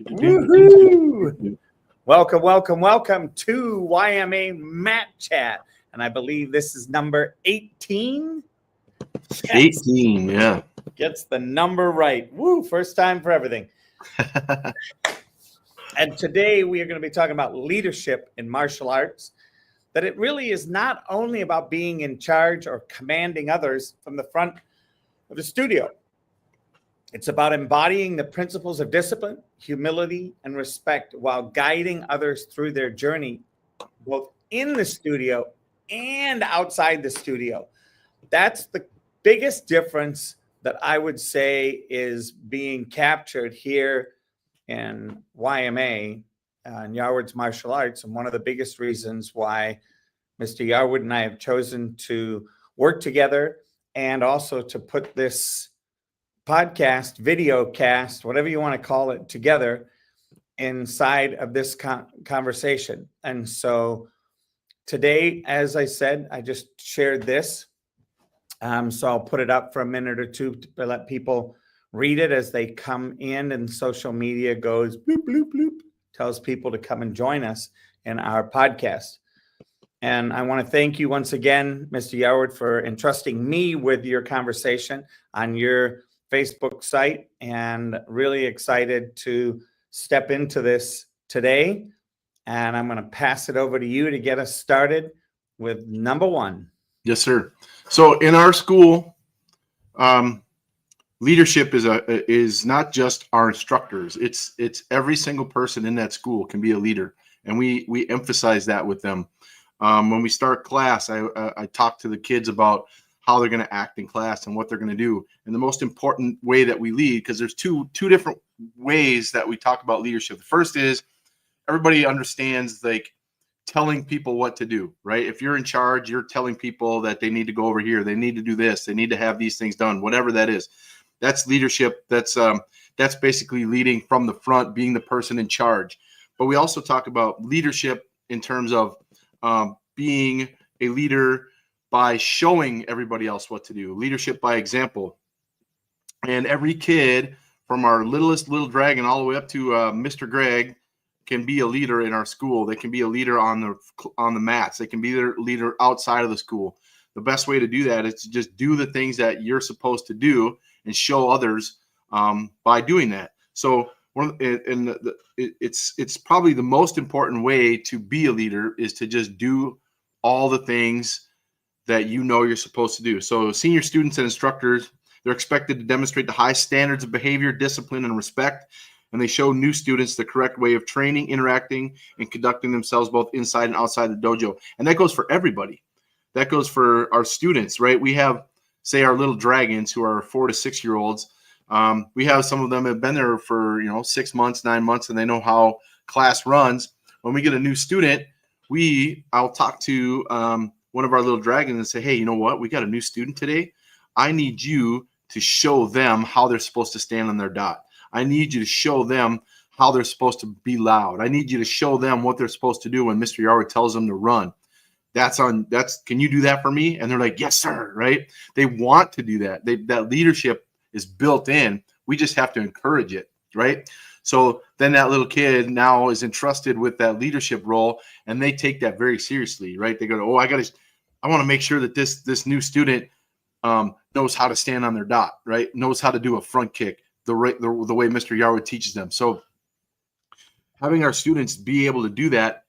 Woohoo! Welcome to Yma Mat Chat. And I believe this is number 18. 18, yeah. Gets the number right. Woo, first time for everything. And today we are going to be talking about leadership in martial arts. That it really is not only about being in charge or commanding others from the front of the studio. It's about embodying the principles of discipline, humility, and respect while guiding others through their journey, both in the studio and outside the studio. That's the biggest difference that I would say is being captured here in YMA, in Yarwood's Martial Arts. And one of the biggest reasons why Mr. Yarwood and I have chosen to work together and also to put this podcast, video cast, whatever you want to call it, together inside of this conversation. And so today, as I said, I just shared this. So I'll put it up for a minute or two to let people read it as they come in, and social media goes bloop, bloop, bloop, tells people to come and join us in our podcast. And I want to thank you once again, Mr. Yarwood, for entrusting me with your conversation on your Facebook site, and really excited to step into this today. And I'm going to pass it over to you to get us started with number one. Yes, sir. So in our school, leadership is not just our instructors. It's every single person in that school can be a leader, and we emphasize that with them. When we start class, I talk to the kids about how they're going to act in class and what they're going to do. And the most important way that we lead, because there's two different ways that we talk about leadership. The first is everybody understands, like, telling people what to do, right? If you're in charge, you're telling people that they need to go over here, they need to do this, they need to have these things done, whatever that is. That's leadership. That's basically leading from the front, being the person in charge. But we also talk about leadership in terms of being a leader by showing everybody else what to do. Leadership by example. And every kid, from our littlest little dragon all the way up to Mr. Greg, can be a leader in our school. They can be a leader on the mats. They can be their leader outside of the school. The best way to do that is to just do the things that you're supposed to do and show others by doing that. So it's probably the most important way to be a leader is to just do all the things that you know you're supposed to do. So senior students and instructors, they're expected to demonstrate the high standards of behavior, discipline, and respect. And they show new students the correct way of training, interacting, and conducting themselves both inside and outside the dojo. And that goes for everybody. That goes for our students, right? We have, say, our little dragons who are 4 to 6 year olds. We have some of them have been there for 6 months, 9 months, and they know how class runs. When we get a new student, I'll talk to one of our little dragons and say, hey, you know what? We got a new student today. I need you to show them how they're supposed to stand on their dot. I need you to show them how they're supposed to be loud. I need you to show them what they're supposed to do when Mr. Yarwood tells them to run. Can you do that for me? And they're like, yes, sir. Right? They want to do that. That leadership is built in. We just have to encourage it. Right? So then that little kid now is entrusted with that leadership role, and they take that very seriously. Right? They go, oh, I want to make sure that this new student knows how to stand on their dot. Right? Knows how to do a front kick the way Mr. Yarwood teaches them. So having our students be able to do that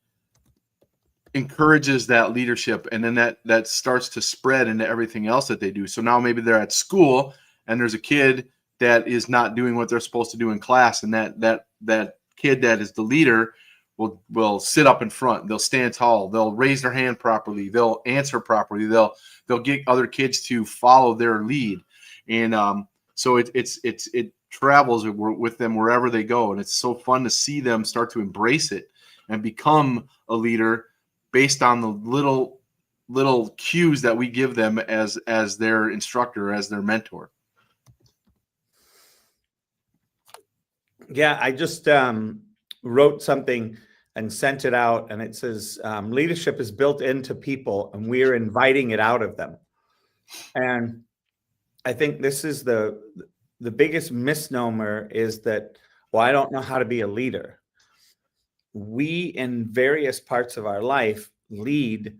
encourages that leadership, and then that starts to spread into everything else that they do. So now maybe they're at school and there's a kid that is not doing what they're supposed to do in class, and that kid that is the leader will sit up in front. They'll stand tall. They'll raise their hand properly. They'll answer properly. They'll get other kids to follow their lead, and so it travels with them wherever they go, and it's so fun to see them start to embrace it and become a leader based on the little cues that we give them as their instructor, as their mentor. Yeah, I just wrote something and sent it out, and it says leadership is built into people, and we're inviting it out of them. And I think this is the biggest misnomer, is that well, I don't know how to be a leader. We, in various parts of our life, lead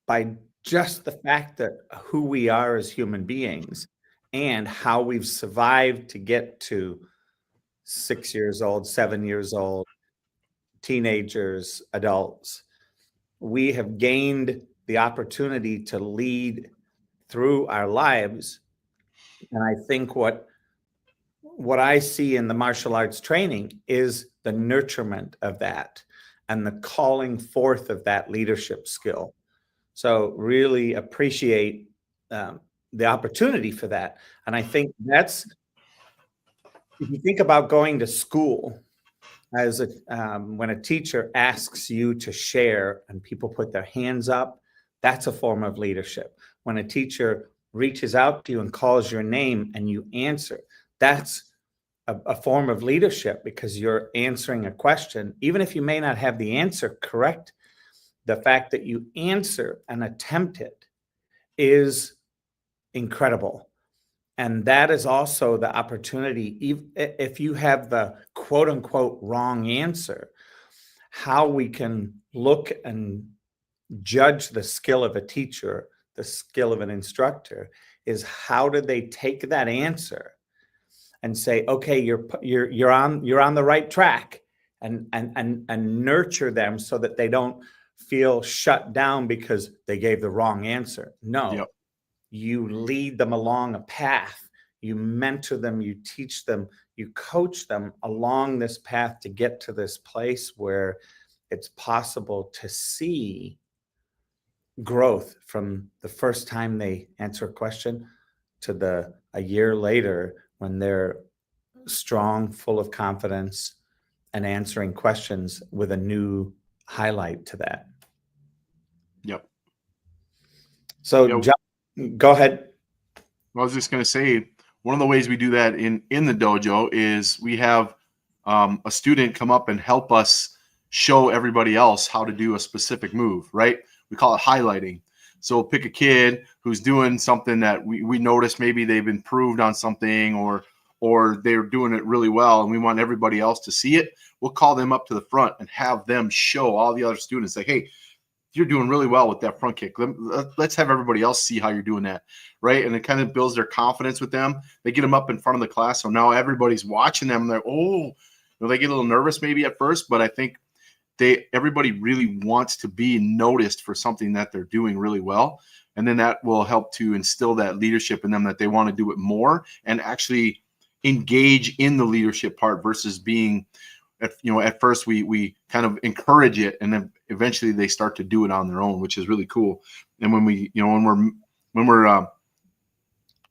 by just the fact that who we are as human beings and how we've survived to get to 6 years old, 7 years old, teenagers, adults. We have gained the opportunity to lead through our lives. And I think what I see in the martial arts training is the nurturement of that and the calling forth of that leadership skill. So really appreciate the opportunity for that. And I think that's, if you think about going to school, as when a teacher asks you to share and people put their hands up, that's a form of leadership. When a teacher reaches out to you and calls your name and you answer, that's a form of leadership, because you're answering a question. Even if you may not have the answer correct, the fact that you answer and attempt it is incredible. And that is also the opportunity, if you have the quote unquote wrong answer, how we can look and judge the skill of a teacher, the skill of an instructor, is how do they take that answer and say, okay, you're on the right track, and nurture them so that they don't feel shut down because they gave the wrong answer. No. Yep. You lead them along a path. You mentor them, you teach them, you coach them along this path to get to this place where it's possible to see growth from the first time they answer a question to a year later when they're strong, full of confidence, and answering questions with a new highlight to that. Yep. So, John, go ahead. I was just going to say, one of the ways we do that in the dojo is we have a student come up and help us show everybody else how to do a specific move, right? We call it highlighting. So we'll pick a kid who's doing something that we notice maybe they've improved on something, or they're doing it really well, and we want everybody else to see it. We'll call them up to the front and have them show all the other students, like, hey, you're doing really well with that front kick. Let's have everybody else see how you're doing that, right? And it kind of builds their confidence with them. They get them up in front of the class, so now everybody's watching them. And they're, they get a little nervous maybe at first, but I think everybody really wants to be noticed for something that they're doing really well. And then that will help to instill that leadership in them, that they want to do it more and actually engage in the leadership part versus being, at first we kind of encourage it, and then eventually they start to do it on their own, which is really cool. And when we're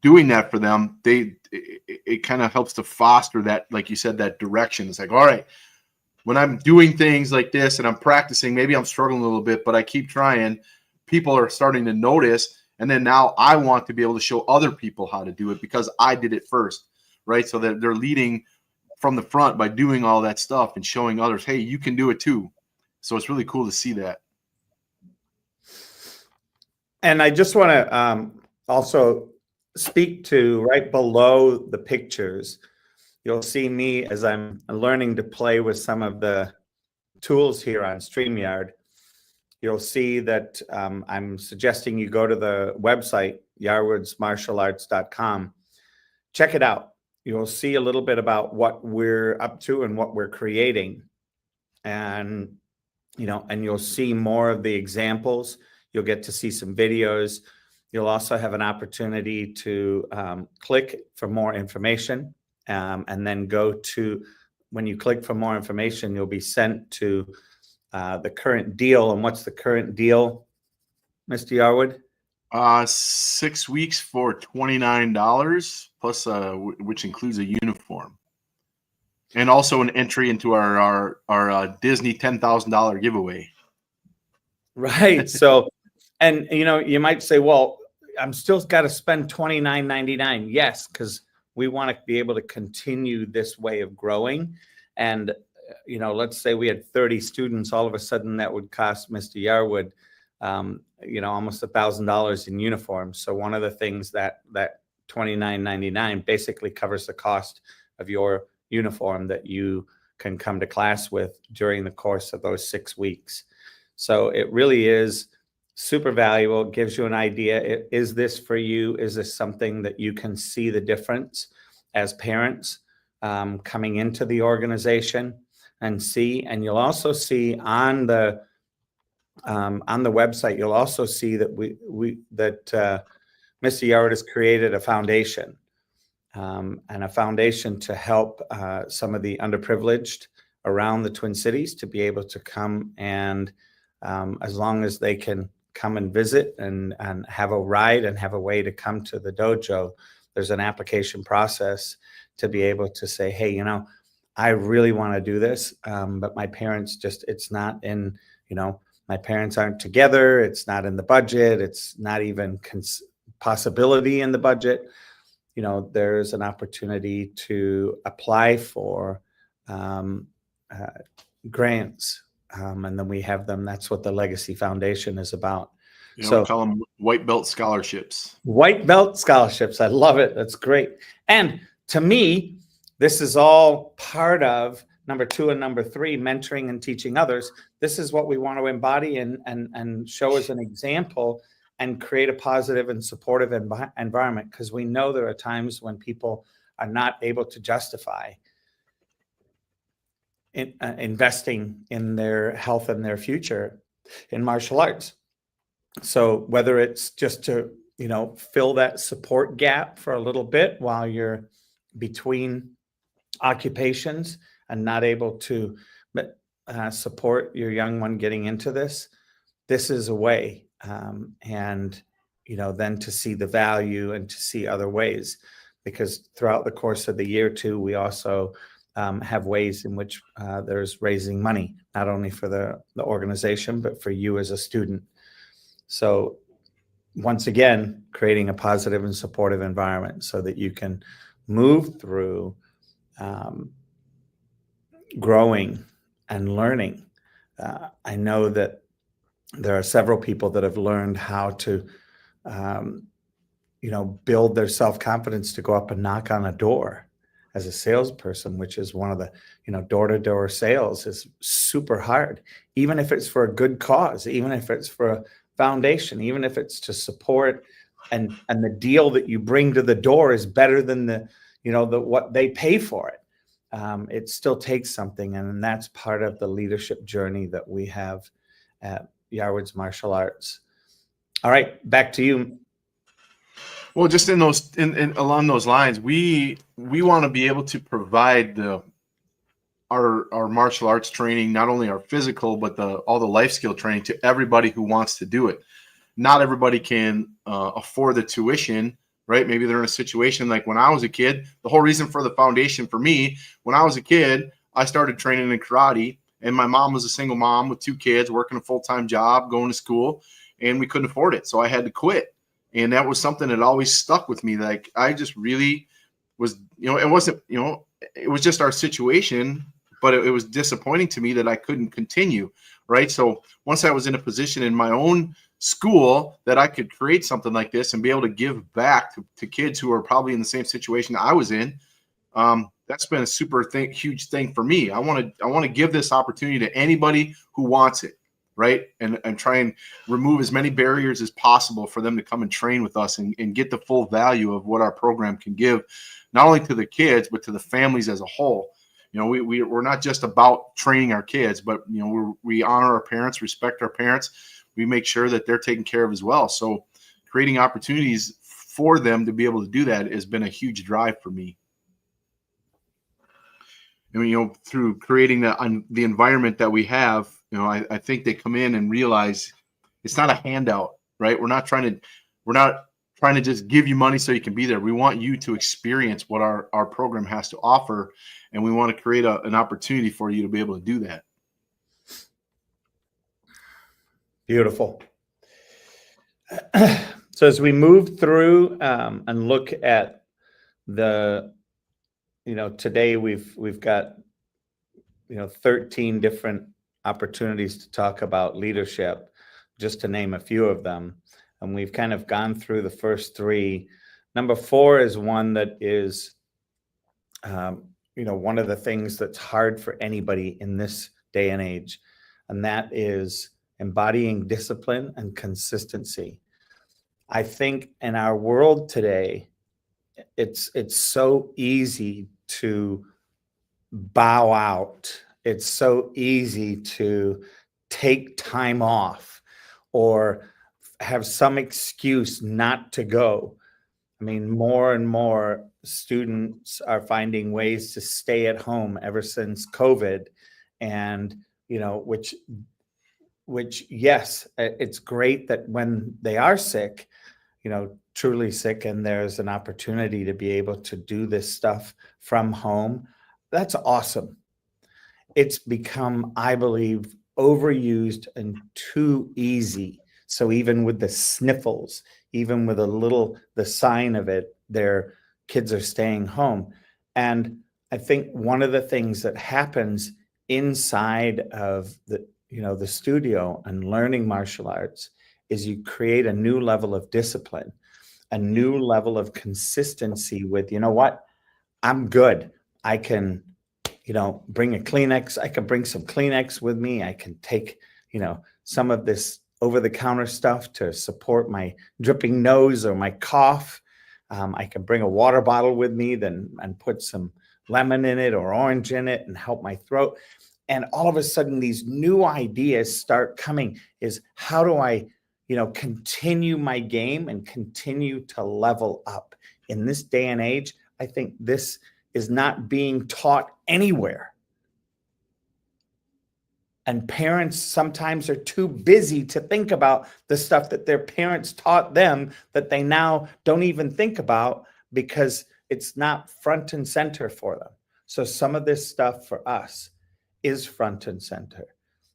doing that for them, it kind of helps to foster that, like you said, that direction. It's like, all right, when I'm doing things like this and I'm practicing, maybe I'm struggling a little bit, but I keep trying. People are starting to notice, and then now I want to be able to show other people how to do it because I did it first, right? So that they're leading from the front by doing all that stuff and showing others, hey, you can do it too. So it's really cool to see that. And I just want to also speak to, right below the pictures, you'll see me as I'm learning to play with some of the tools here on StreamYard. You'll see that I'm suggesting you go to the website, yarwoodsmartialarts.com. Check it out. You'll see a little bit about what we're up to and what we're creating. And, and you'll see more of the examples. You'll get to see some videos. You'll also have an opportunity to click for more information. And then when you click for more information, you'll be sent to the current deal. And what's the current deal, Mr. Yarwood? 6 weeks for $29 plus, which includes a uniform, and also an entry into our Disney $10,000 giveaway. Right. So, and you might say, well, I'm still got to spend $29.99. Yes, because we want to be able to continue this way of growing. And let's say we had 30 students, all of a sudden that would cost Mr. Yarwood almost $1,000 in uniforms. So one of the things that $29.99 basically covers the cost of your uniform that you can come to class with during the course of those 6 weeks. So it really is super valuable. It gives you an idea. Is this for you? Is this something that you can see the difference as parents coming into the organization and see? And you'll also see on the website, you'll also see that Mr. Yard has created a foundation, and a foundation to help some of the underprivileged around the Twin Cities to be able to come and, as long as they can come and visit and have a ride and have a way to come to the dojo, there's an application process to be able to say, hey, you know, I really want to do this, but my parents just, it's not in, you know, my parents aren't together. It's not in the budget. It's not even possibility in the budget. You know, there's an opportunity to apply for grants, and then we have them. That's what the Legacy Foundation is about. You know, So we call them white belt scholarships. White belt scholarships. I love it. That's great. And to me, this is all part of number 2 and number 3, mentoring and teaching others. This is what we want to embody and show as an example and create a positive and supportive environment, because we know there are times when people are not able to justify investing in their health and their future in martial arts. So whether it's just to, you know, fill that support gap for a little bit while you're between occupations and not able to support your young one getting into this is a way. And, you know, then to see the value and to see other ways, because throughout the course of the year too, we also have ways in which there's raising money, not only for the organization, but for you as a student. So once again, creating a positive and supportive environment so that you can move through growing and learning. I know that there are several people that have learned how to, you know, build their self-confidence to go up and knock on a door as a salesperson, which is one of the, you know, door-to-door sales is super hard, even if it's for a good cause, even if it's for a foundation, even if it's to support, and the deal that you bring to the door is better than the, you know, the what they pay for it. It still takes something, and that's part of the leadership journey that we have at Yarwood's Martial Arts. All right, back to you. Well, just in those, along those lines, we want to be able to provide our martial arts training, not only our physical, but all the life skill training to everybody who wants to do it. Not everybody can afford the tuition, right? Maybe they're in a situation like when I was a kid. The whole reason for the foundation for me, when I was a kid, I started training in karate, and my mom was a single mom with 2 kids, working a full-time job, going to school, and we couldn't afford it. So I had to quit. And that was something that always stuck with me. Like, I just really was, you know, it wasn't, you know, it was just our situation, but it was disappointing to me that I couldn't continue, right? So once I was in a position in my own school that I could create something like this and be able to give back to kids who are probably in the same situation I was in, that's been a super huge thing for me. I want to give this opportunity to anybody who wants it, right? And try and remove as many barriers as possible for them to come and train with us and get the full value of what our program can give, not only to the kids, but to the families as a whole. You know, we're not just about training our kids, but, you know, we honor our parents, respect our parents. We make sure that they're taken care of as well. So creating opportunities for them to be able to do that has been a huge drive for me. And, you know, through creating the environment that we have, you know, I think they come in and realize it's not a handout, right? We're not trying to just give you money so you can be there. We want you to experience what our program has to offer, and we want to create an opportunity for you to be able to do that. Beautiful. So as we move through and look at the, you know, today we've got, you know, 13 different opportunities to talk about leadership, just to name a few of them. And we've kind of gone through the first 3. Number 4 is one that is one of the things that's hard for anybody in this day and age, and that is embodying discipline and consistency. I think in our world today, it's so easy to bow out. It's so easy to take time off or have some excuse not to go. I mean, more and more students are finding ways to stay at home ever since COVID. And, which yes, it's great that when they are sick, truly sick, and there's an opportunity to be able to do this stuff from home, that's awesome. It's become, I believe, overused and too easy. So even with the sniffles, even with the sign of it, their kids are staying home. And I think one of the things that happens inside of the studio and learning martial arts is you create a new level of discipline, a new level of consistency with, what, I'm good. I can, bring a Kleenex. I can bring some Kleenex with me. I can take, some of this over-the-counter stuff to support my dripping nose or my cough. I can bring a water bottle with me and put some lemon in it or orange in it and help my throat. And all of a sudden, these new ideas start coming. Is how do I, continue my game and continue to level up in this day and age? I think this is not being taught anywhere. And parents sometimes are too busy to think about the stuff that their parents taught them that they now don't even think about because it's not front and center for them. So some of this stuff for us is front and center.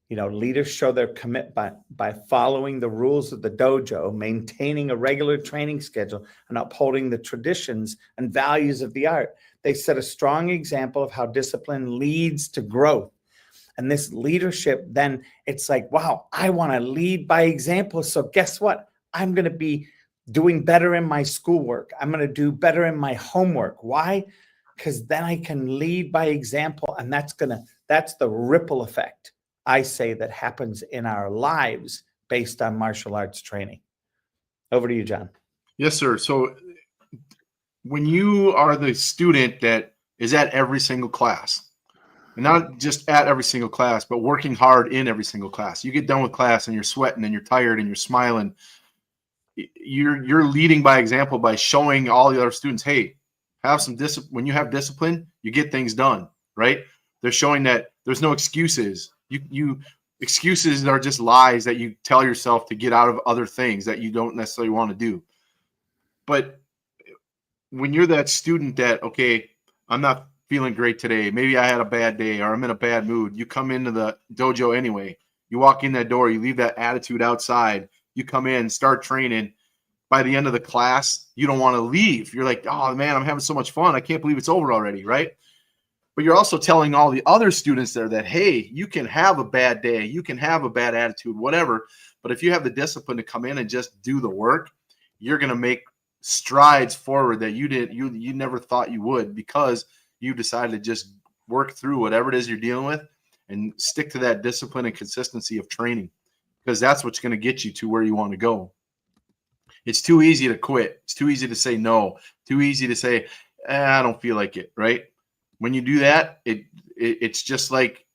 Leaders show their commitment by following the rules of the dojo, maintaining a regular training schedule, and upholding the traditions and values of the art. They set a strong example of how discipline leads to growth. And this leadership, then it's like, wow, I want to lead by example. So guess what? I'm going to be doing better in my schoolwork. I'm going to do better in my homework. Why? Because then I can lead by example. And that's the ripple effect, I say, that happens in our lives based on martial arts training. Over to you, John. Yes, sir. So when you are the student that is at every single class, and not just at every single class, but working hard in every single class, you get done with class and you're sweating and you're tired and you're smiling, you're leading by example by showing all the other students, hey, have some discipline. When you have discipline, you get things done, right? They're showing that there's no excuses. Excuses are just lies that you tell yourself to get out of other things that you don't necessarily want to do. But when you're that student that, okay, I'm not feeling great today, maybe I had a bad day or I'm in a bad mood, you come into the dojo anyway. You walk in that door, you leave that attitude outside, you come in, start training. By the end of the class, you don't want to leave. You're like, oh man, I'm having so much fun. I can't believe it's over already, right? But you're also telling all the other students there that, hey, you can have a bad day, you can have a bad attitude, whatever. But if you have the discipline to come in and just do the work, you're going to make strides forward that you never thought you would, because you decided to just work through whatever it is you're dealing with and stick to that discipline and consistency of training, because that's what's going to get you to where you want to go. It's too easy to quit. It's too easy to say no. Too easy to say, I don't feel like it, right? When you do that, it's just like,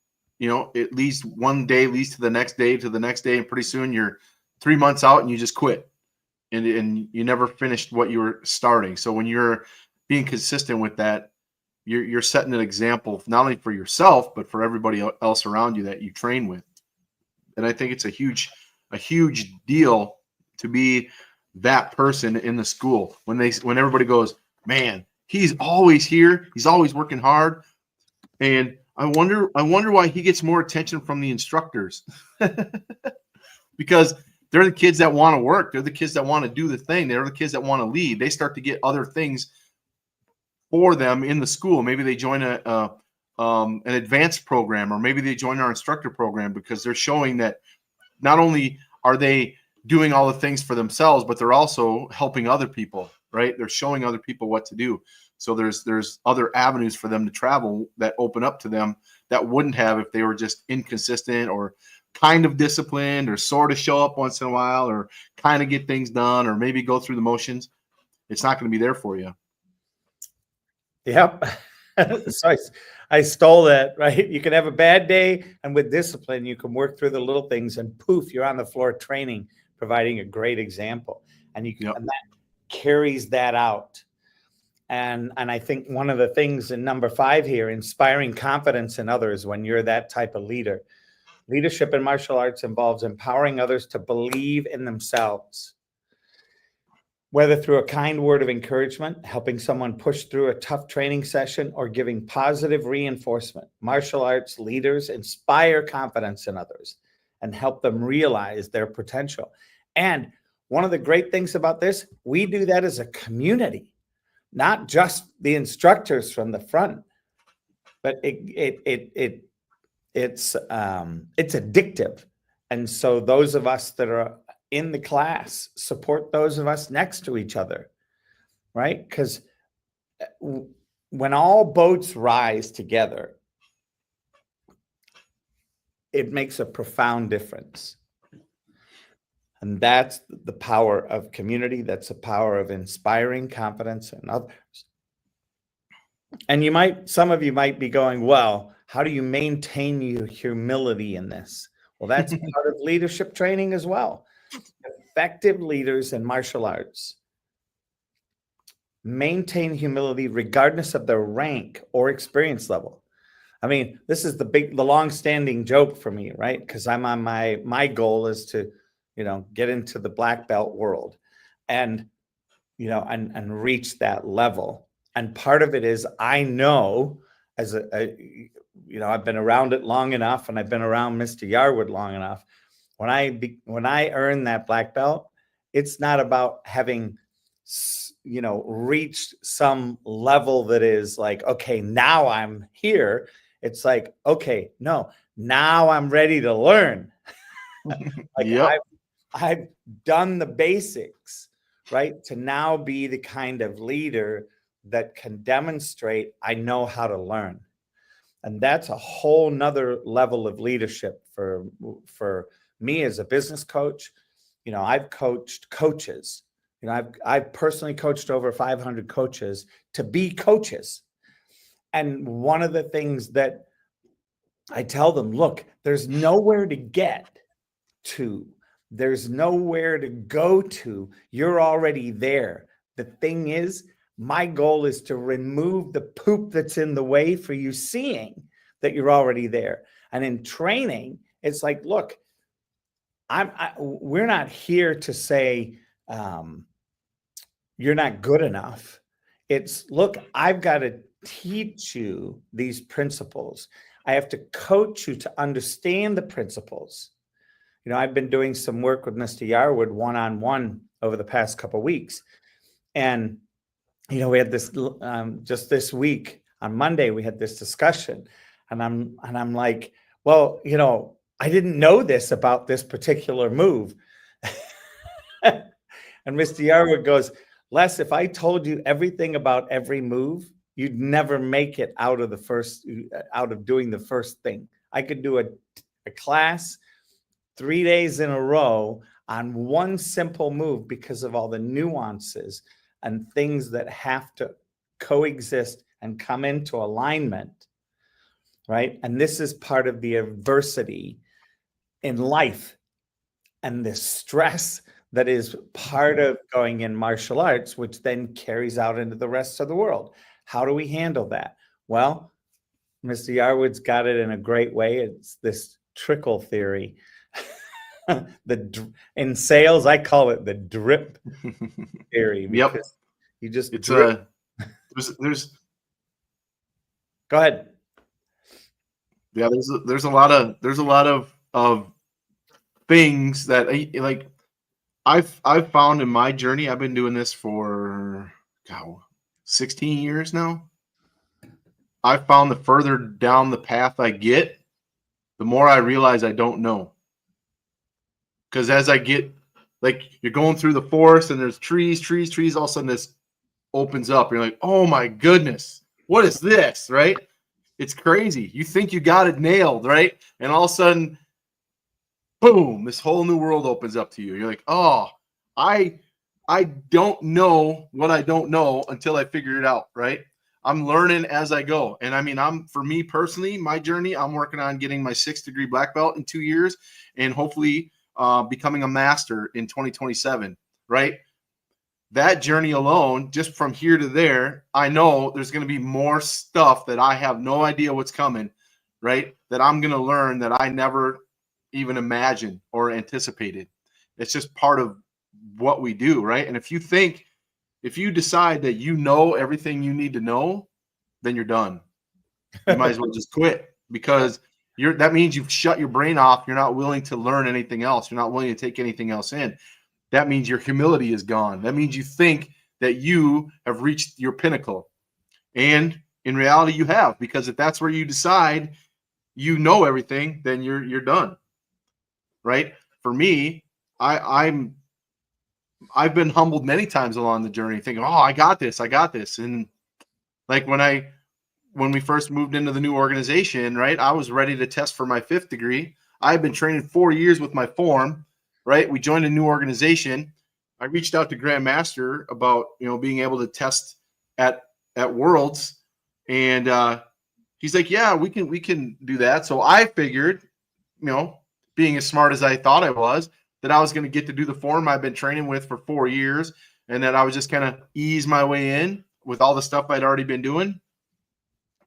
it leads one day, leads to the next day, and pretty soon you're 3 months out and you just quit. And you never finished what you were starting. So when you're being consistent with that, you're setting an example not only for yourself, but for everybody else around you that you train with. And I think it's a huge deal to be that person in the school when everybody goes, man, he's always here, he's always working hard, and I wonder why he gets more attention from the instructors. Because they're the kids that want to work, they're the kids that want to do the thing, they're the kids that want to lead. They start to get other things for them in the school. Maybe they join an advanced program, or maybe they join our instructor program, because they're showing that not only are they doing all the things for themselves, but they're also helping other people, right? They're showing other people what to do. So there's other avenues for them to travel that open up to them that wouldn't have if they were just inconsistent or kind of disciplined or sort of show up once in a while or kind of get things done or maybe go through the motions. It's not going to be there for you. Yep. So I stole that, right? You can have a bad day, and with discipline, you can work through the little things, and poof, you're on the floor training, providing a great example. And you can, Yep. and that carries that out. And I think one of the things in number 5 here, inspiring confidence in others when you're that type of leader. Leadership in martial arts involves empowering others to believe in themselves. Whether through a kind word of encouragement, helping someone push through a tough training session, or giving positive reinforcement, martial arts leaders inspire confidence in others and help them realize their potential. And one of the great things about this, we do that as a community, not just the instructors from the front, but it's addictive. And so those of us that are in the class support those of us next to each other, right? Because when all boats rise together, it makes a profound difference. And that's the power of community. That's the power of inspiring confidence in others. And some of you might be going, well, how do you maintain your humility in this? Well, that's part of leadership training as well. Effective leaders in martial arts maintain humility regardless of their rank or experience level. I mean, this is the long-standing joke for me, right? Because I'm on my goal is to, get into the black belt world and, and reach that level. And part of it is I know I've been around it long enough, and I've been around Mr. Yarwood long enough. When I earn that black belt, it's not about having, reached some level that is like, okay, now I'm here. It's like, okay, no, now I'm ready to learn. Like Yep. I've done the basics, right? To now be the kind of leader that can demonstrate I know how to learn. And that's a whole nother level of leadership for me as a business coach. I've coached coaches. I've personally coached over 500 coaches to be coaches. And one of the things that I tell them, look, there's nowhere to get to. There's nowhere to go to. You're already there. The thing is, my goal is to remove the poop that's in the way for you seeing that you're already there. And in training, it's like, look, we're not here to say you're not good enough. It's, look, I've got to teach you these principles. I have to coach you to understand the principles. I've been doing some work with Mr. Yarwood one-on-one over the past couple of weeks. And, we had this just this week on Monday, we had this discussion, and I'm like, well, I didn't know this about this particular move. And Mr. Yarwood goes, Les, if I told you everything about every move, you'd never make it out of doing the first thing. I could do a class 3 days in a row on one simple move because of all the nuances and things that have to coexist and come into alignment, right? And this is part of the adversity in life and the stress that is part of going in martial arts, which then carries out into the rest of the world. How do we handle that? Well, Mr. Yarwood's got it in a great way. It's this trickle theory. In sales, I call it the drip theory. Yep. You just drip. There's go ahead. Yeah, there's a lot of things that like I've found in my journey. I've been doing this for 16 years now. I've found the further down the path I get, the more I realize I don't know. Because as I get, like, you're going through the forest and there's trees, all of a sudden this opens up. You're like, oh my goodness, what is this, right? It's crazy. You think you got it nailed, right? And all of a sudden, boom, this whole new world opens up to you. You're like, oh, I don't know what I don't know until I figure it out, right? I'm learning as I go. And I mean, for me personally, my journey, I'm working on getting my 6th degree black belt in 2 years and hopefully becoming a master in 2027, right? That journey alone, just from here to there, I know there's going to be more stuff that I have no idea what's coming, right? That I'm going to learn that I never even imagined or anticipated. It's just part of what we do, right? And if you decide that you know everything you need to know, then you're done. You might as well just quit, because that means you've shut your brain off. You're not willing to learn anything else. You're not willing to take anything else in. That means your humility is gone. That means you think that you have reached your pinnacle. And in reality, you have, because if that's where you decide you know everything, then you're done. Right? For me, I've been humbled many times along the journey, thinking, oh, I got this. And like when we first moved into the new organization, right, I was ready to test for my 5th degree. I've been training 4 years with my form, right? We joined a new organization. I reached out to Grandmaster about, being able to test at Worlds. And he's like, yeah, we can do that. So I figured, being as smart as I thought I was, that I was going to get to do the form I've been training with for 4 years, and that I was just kind of ease my way in with all the stuff I'd already been doing.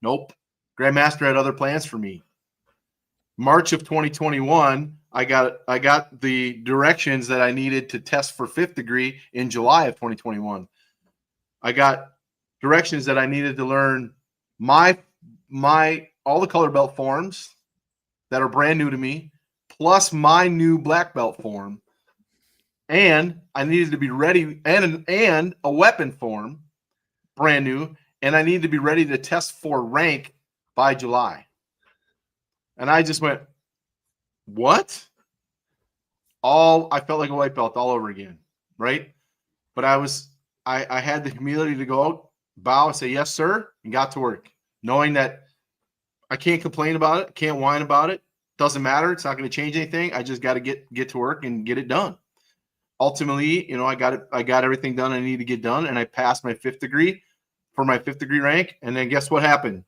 Nope. Grandmaster had other plans for me. March of 2021, I got the directions that I needed to test for 5th degree in July of 2021. I got directions that I needed to learn my all the color belt forms that are brand new to me, plus my new black belt form. And I needed to be ready, and a weapon form, brand new, and I needed to be ready to test for rank by July. And I just went, what? I felt like a white belt all over again, right? But I had the humility to go out, bow, say, yes, sir, and got to work, knowing that I can't complain about it, can't whine about it. Doesn't matter. It's not going to change anything. I just got to get to work and get it done. Ultimately, I got everything done I need to get done, and I passed my 5th degree for my 5th degree rank. And then guess what happened?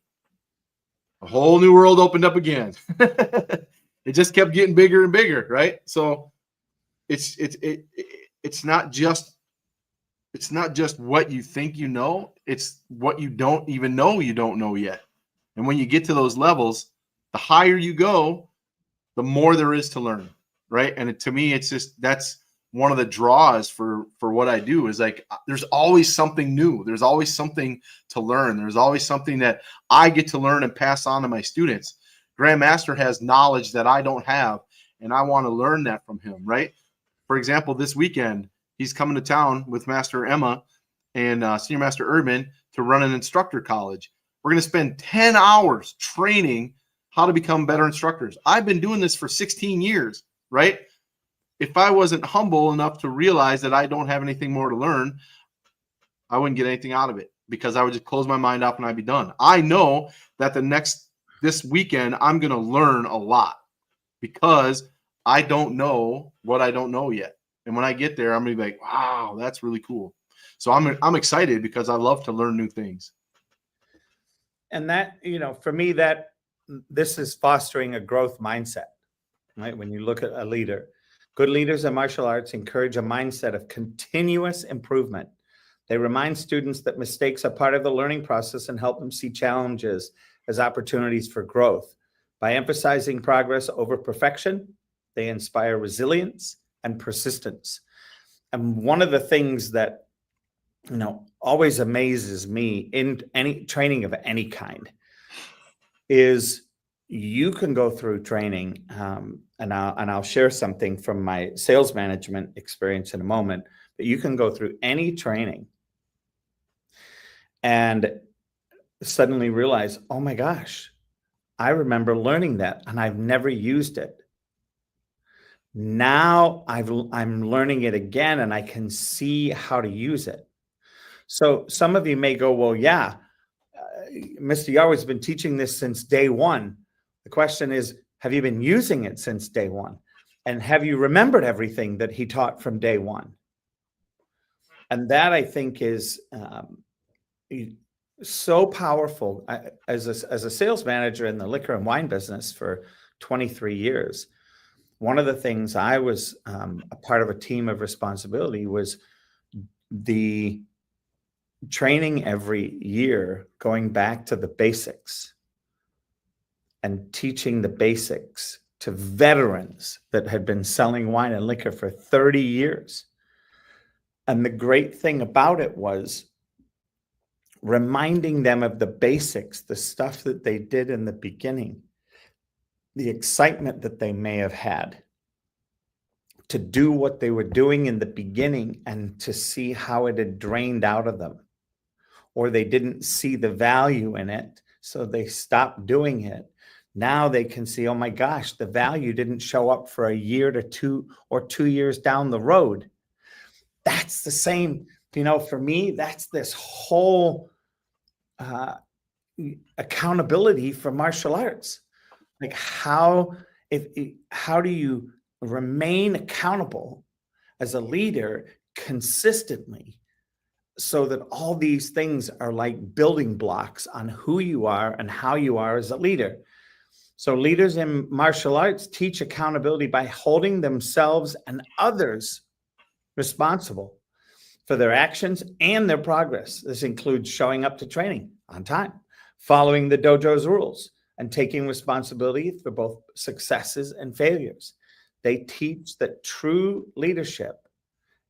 A whole new world opened up again. It just kept getting bigger and bigger, right? So it's not just what you think you know, it's what you don't even know you don't know yet. And when you get to those levels, the higher you go, the more there is to learn, right? And to me, it's just, that's one of the draws for what I do, is like, there's always something new. There's always something to learn. There's always something that I get to learn and pass on to my students. Grandmaster has knowledge that I don't have, and I want to learn that from him, right? For example, this weekend, he's coming to town with Master Yma and Senior Master Urban to run an instructor college. We're going to spend 10 hours training how to become better instructors. I've been doing this for 16 years, right? If I wasn't humble enough to realize that I don't have anything more to learn, I wouldn't get anything out of it, because I would just close my mind up and I'd be done. I know that this weekend, I'm going to learn a lot, because I don't know what I don't know yet. And when I get there, I'm going to be like, wow, that's really cool. So I'm excited, because I love to learn new things. And that, for me, this is fostering a growth mindset, right? When you look at a leader, good leaders in martial arts encourage a mindset of continuous improvement. They remind students that mistakes are part of the learning process and help them see challenges as opportunities for growth. By emphasizing progress over perfection, they inspire resilience and persistence. And one of the things that, always amazes me in any training of any kind is you can go through training, and I'll share something from my sales management experience in a moment, but you can go through any training and suddenly realize, oh my gosh, I remember learning that and I've never used it. Now I'm learning it again and I can see how to use it. So some of you may go, well, yeah, Mr. Yarwood's been teaching this since day one. The question is, have you been using it since day one? And have you remembered everything that he taught from day one? And that, I think, is so powerful. As a sales manager in the liquor and wine business for 23 years, one of the things I was a part of a team of responsibility was the training every year, going back to the basics and teaching the basics to veterans that had been selling wine and liquor for 30 years. And the great thing about it was reminding them of the basics, the stuff that they did in the beginning, the excitement that they may have had to do what they were doing in the beginning and to see how it had drained out of them, or they didn't see the value in it, so they stopped doing it. Now they can see, oh my gosh, the value didn't show up for a year to 2 or 2 years down the road. That's the same, for me, that's this whole accountability for martial arts. Like how do you remain accountable as a leader consistently, so that all these things are like building blocks on who you are and how you are as a leader. So leaders in martial arts teach accountability by holding themselves and others responsible for their actions and their progress. This includes showing up to training on time, following the dojo's rules, and taking responsibility for both successes and failures. They teach that true leadership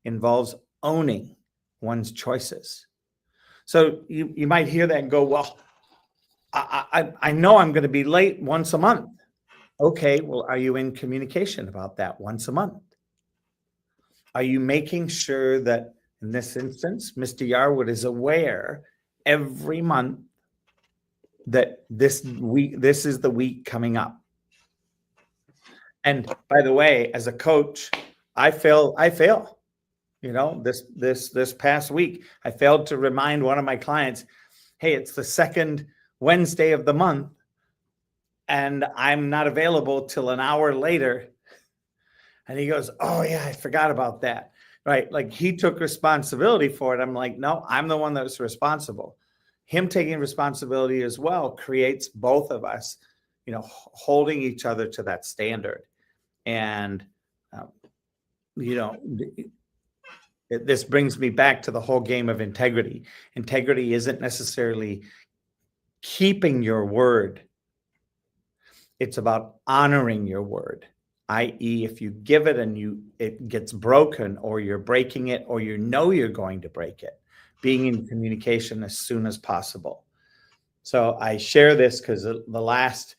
involves owning one's choices. So you might hear that and go, well, I know I'm going to be late once a month. Okay, well, are you in communication about that once a month? Are you making sure that, in this instance, Mr. Yarwood is aware every month that this is the week coming up? And by the way, as a coach, I fail. This past week, I failed to remind one of my clients, hey, it's the second Wednesday of the month, and I'm not available till an hour later. And he goes, oh yeah, I forgot about that. Right? Like, he took responsibility for it. I'm like, no, I'm the one that was responsible. Him taking responsibility as well creates both of us, holding each other to that standard. And, this brings me back to the whole game of integrity. Integrity isn't necessarily keeping your word. It's about honoring your word, i.e., if you give it and it gets broken, or you're breaking it, or you're going to break it, being in communication as soon as possible. So I share this because the last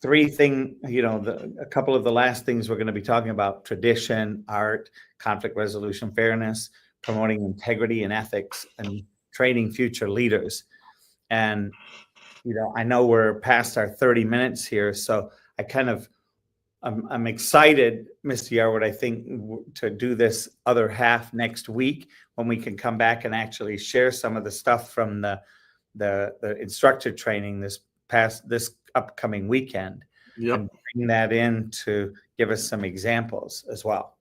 three things, a couple of the last things we're going to be talking about: tradition, art, conflict resolution, fairness, promoting integrity and ethics, and training future leaders. And, I know we're past our 30 minutes here, so I'm excited, Mr. Yarwood, I think, to do this other half next week, when we can come back and actually share some of the stuff from the instructor training this upcoming weekend. Yep. And bring that in to give us some examples as well.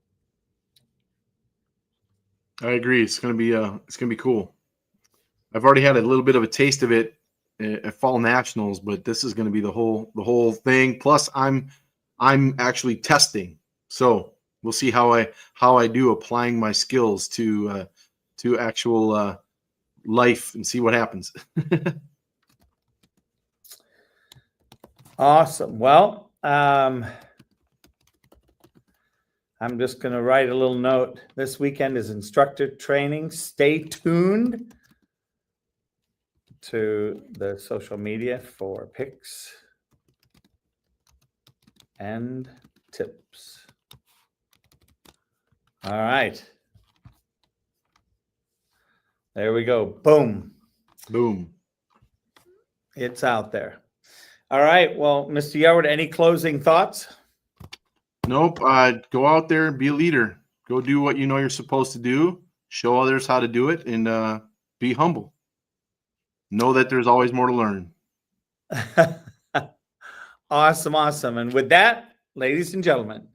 I agree. It's gonna be cool. I've already had a little bit of a taste of it at Fall Nationals, but this is going to be the whole thing. Plus, I'm actually testing, so we'll see how I do applying my skills to actual life, and see what happens. Awesome. Well, I'm just going to write a little note. This weekend is instructor training. Stay tuned to the social media for pics and tips. All right. There we go. Boom. Boom. It's out there. All right. Well, Mr. Yarwood, any closing thoughts? Nope. Go out there and be a leader. Go do what you're supposed to do. Show others how to do it, and be humble. Know that there's always more to learn. Awesome. And with that, ladies and gentlemen,